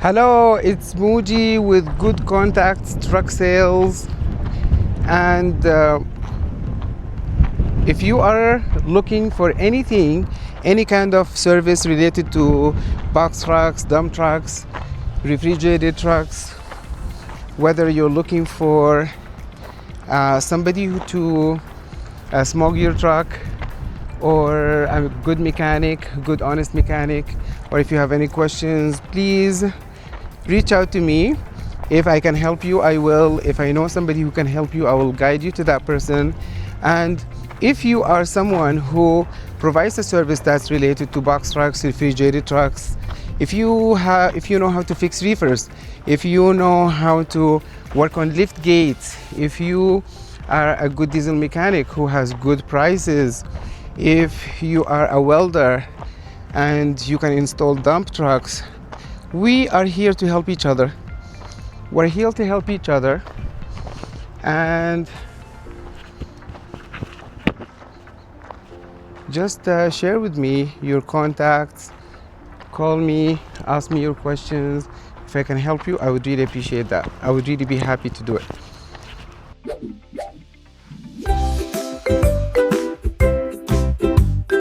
Hello, it's Mooji with Good Contacts Truck Sales. And if you are looking for anything, any kind of service related to box trucks, dump trucks, refrigerated trucks, whether you're looking for somebody to smoke your truck, or a good mechanic, good honest mechanic, or if you have any questions, please reach out to me. If I can help you, I will. If I know somebody who can help you, I will guide you to that person. And if you are someone who provides a service that's related to box trucks, refrigerated trucks, if you know how to fix reefers, if you know how to work on lift gates, if you are a good diesel mechanic who has good prices, if you are a welder and you can install dump trucks, we are here to help each other. We're here to help each other. And just share with me your contacts, call me, ask me your questions. If I can help you, I would really appreciate that. I would really be happy to do it.